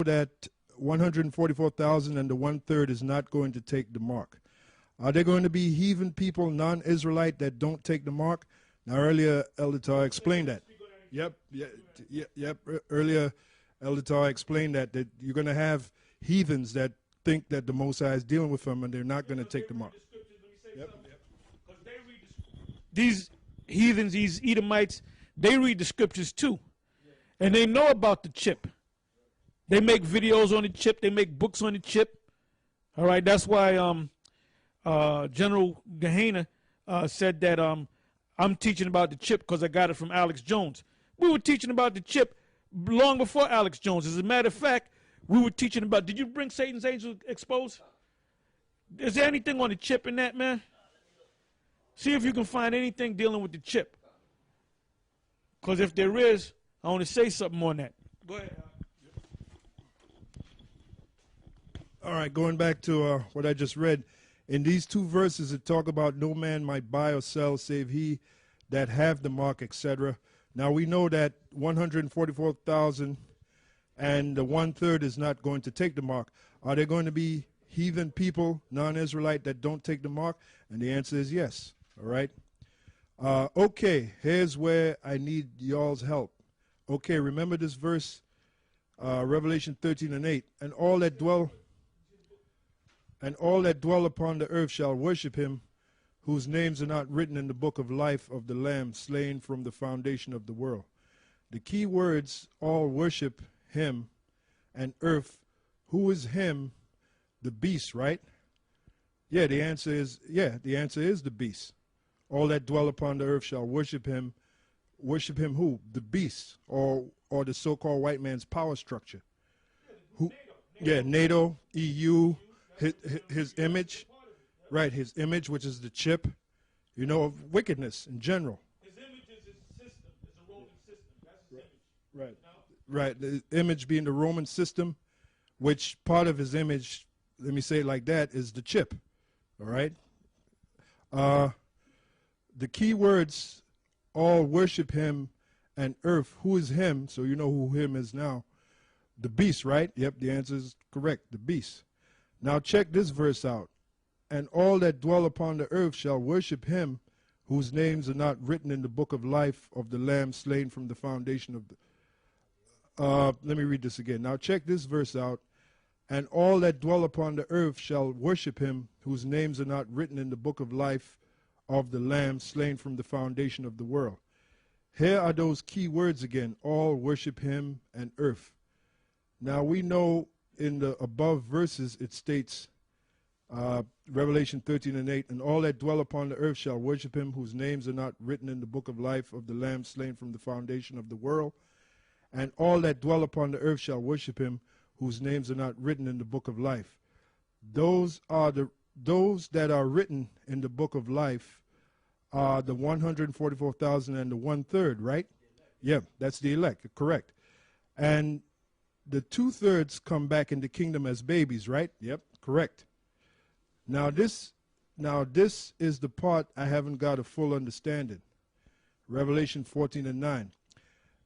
that 144,000 and the one-third is not going to take the mark. Are there going to be heathen people, non-Israelite, that don't take the mark? Now, earlier, Elder Tar explained that. Yep. Earlier, Elder Tar explained that you're going to have heathens that think that the Most High is dealing with them, and they're not going to take the mark. These heathens, these Edomites, they read the scriptures too. And they know about the chip. They make videos on the chip. They make books on the chip. All right, that's why General Gehenna said that I'm teaching about the chip because I got it from Alex Jones. We were teaching about the chip long before Alex Jones. As a matter of fact, we were teaching about, did you bring Satan's Angel Exposed? Is there anything on the chip in that, man? See if you can find anything dealing with the chip. Because if there is, I want to say something on that. Go ahead. All right, going back to what I just read. In these two verses, it talk about no man might buy or sell save he that have the mark, etc. Now, we know that 144,000 and the one-third is not going to take the mark. Are there going to be heathen people, non-Israelite, that don't take the mark? And the answer is yes. All right? Okay, here's where I need y'all's help. Okay, remember this verse, Revelation 13:8. And all that dwell upon the earth shall worship him, whose names are not written in the book of life of the Lamb slain from the foundation of the world. The key words, all worship him, and earth. Who is him? The beast, right? Yeah, the answer is the beast. All that dwell upon the earth shall worship him. Worship him who? The beast, or the so-called white man's power structure. Who? Yeah, NATO, EU, his image, right? His image, which is the chip, you know, of wickedness in general. His image is his system. It's a Roman system. That's his image. Right. Right. The image being the Roman system, which part of his image, let me say it like that, is the chip. All right. The key words, all worship him, and earth. Who is him? So you know who him is now. The beast, right? Yep, the answer is correct. The beast. Now check this verse out. And all that dwell upon the earth shall worship him, whose names are not written in the book of life of the Lamb slain from the foundation of the... let me read this again. Now check this verse out. And all that dwell upon the earth shall worship him, whose names are not written in the book of life of the Lamb slain from the foundation of the world. Here are those key words again. All worship him and earth. Now we know in the above verses it states, Revelation 13:8, and all that dwell upon the earth shall worship him, whose names are not written in the book of life of the Lamb slain from the foundation of the world. And all that dwell upon the earth shall worship him, whose names are not written in the book of life. Those that are written in the book of life are the 144,000 and the one-third, right? Yeah, that's the elect, correct. And the two-thirds come back in the kingdom as babies, right? Yep, correct. Now this is the part I haven't got a full understanding. Revelation 14:9.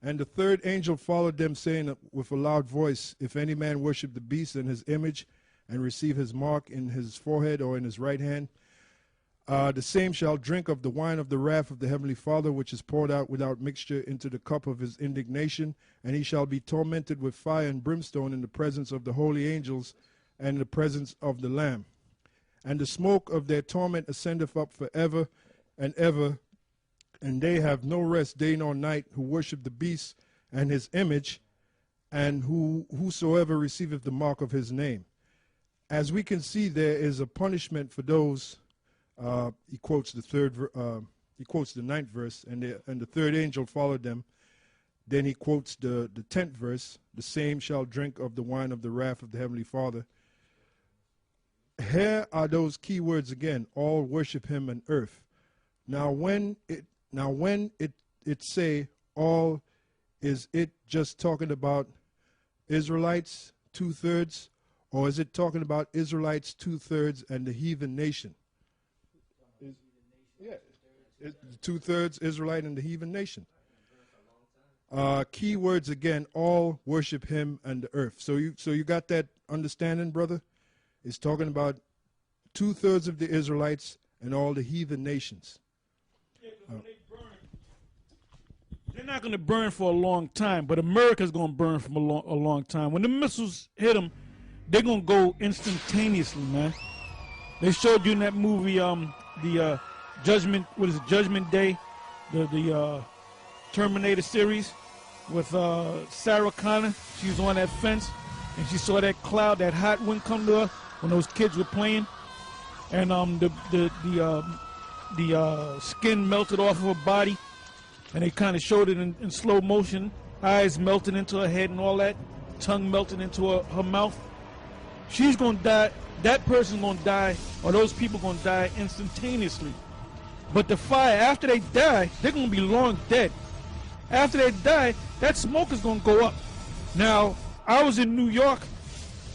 And the third angel followed them, saying with a loud voice, if any man worship the beast and his image, and receive his mark in his forehead or in his right hand, the same shall drink of the wine of the wrath of the heavenly Father, which is poured out without mixture into the cup of his indignation, and he shall be tormented with fire and brimstone in the presence of the holy angels and in the presence of the Lamb. And the smoke of their torment ascendeth up forever and ever, and they have no rest day nor night, who worship the beast and his image, and whosoever receiveth the mark of his name. As we can see, there is a punishment for those. He quotes the ninth verse, and the third angel followed them. Then he quotes the 10th verse, the same shall drink of the wine of the wrath of the heavenly Father. Here are those key words again, all worship him and earth. Now when it say all, is it just talking about Israelites, 2/3, or is it talking about Israelites, 2/3, and the heathen nation? Yeah, 2/3 Israelite and the heathen nation. Key words again, all worship him and the earth. So you got that understanding, brother? It's talking about 2/3 of the Israelites and all the heathen nations. They're not going to burn for a long time, but America's going to burn for a long time. When the missiles hit them, they're going to go instantaneously, man. They showed you in that movie, the Judgment, what is it, Judgment Day, the Terminator series with Sarah Connor. She was on that fence, and she saw that cloud, that hot wind come to her when those kids were playing, and the skin melted off of her body. And they kind of showed it in slow motion, eyes melting into her head and all that, tongue melting into her mouth. She's going to die, that person's going to die, or those people going to die instantaneously. But the fire, after they die, they're going to be long dead. After they die, that smoke is going to go up. Now, I was in New York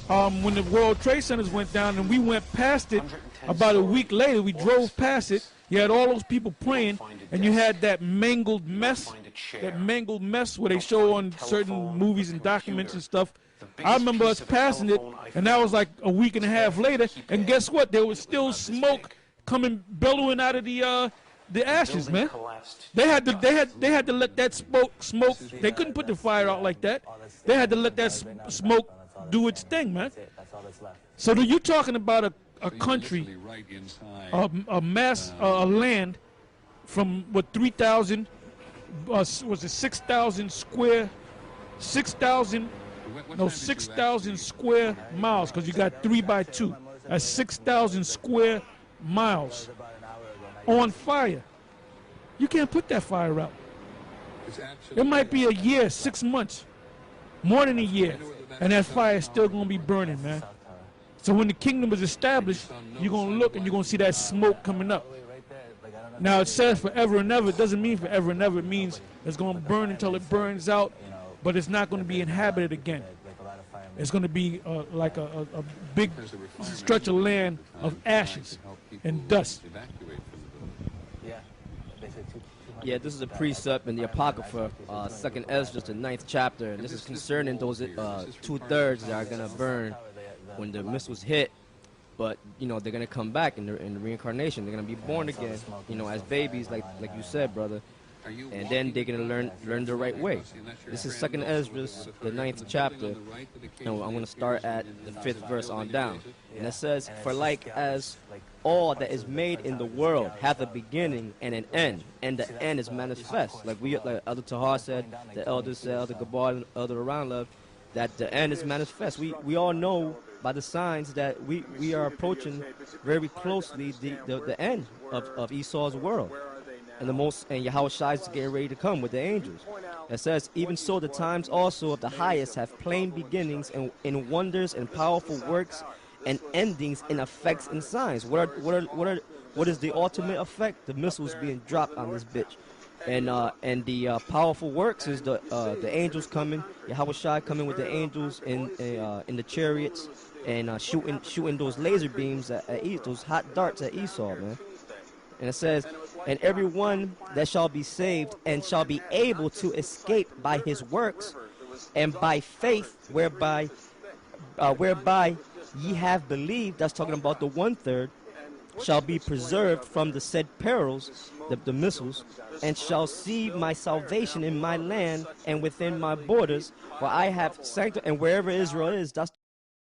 when the World Trade Centers went down, and we went past it. About a week later, we drove past it. You had all those people praying, and you had that mangled mess where they show on certain movies and documents and stuff. I remember us passing it, and that was like a week and a half later, and guess what? There was still smoke coming, billowing out of the ashes, man. They had to let that smoke. They couldn't put the fire out like that. They had to let that smoke do its thing, man. So you're talking about a country, a land from what 3,000 was it 6,000 square miles, because you got 3 by 2. That's 6,000 square miles on fire. You can't put that fire out. It might be a year, 6 months, more than a year, and that fire is still going to be burning, man. So when the kingdom is established, you're going to look and you're going to see that smoke coming up. Now it says forever and ever. It doesn't mean forever and ever. It means it's going to burn until it burns out, but it's not going to be inhabited again. It's going to be like a big stretch of land of ashes and dust. Yeah, this is a precept in the Apocrypha, 2nd Esdras, the 9th chapter, and this is concerning those 2/3 that are going to burn when the missiles hit, but you know they're gonna come back in the reincarnation. They're gonna be born again, you know, as babies, like you said, brother, and then they're gonna learn the right way. This is 2nd Esdras, the 9th chapter. You know, I'm gonna start at the 5th verse on down, and it says, "For like as all that is made in the world hath a beginning and an end, and the end is manifest." Like Elder Tahar said, the elders said, Elder Gabar, Elder Around that the end is manifest. We all know by the signs that we are approaching very closely the end of Esau's world, and Yahweh Shai is getting ready to come with the angels. It says, "Even so the times also of the highest have plain beginnings and in wonders and powerful works and endings in effects and signs." What is the ultimate effect? The missiles being dropped on this bitch. And the powerful works is the angels coming, Yahweh Shai coming with the angels in the chariots, and shooting those laser beams at those hot darts at Esau, man. And it says, "And everyone that shall be saved and shall be able to escape by his works and by faith whereby ye have believed," that's talking about the 1/3, "shall be preserved from the said perils," the missiles, "and shall see my salvation in my land and within my borders, for I have sanctified," and wherever Israel is, that's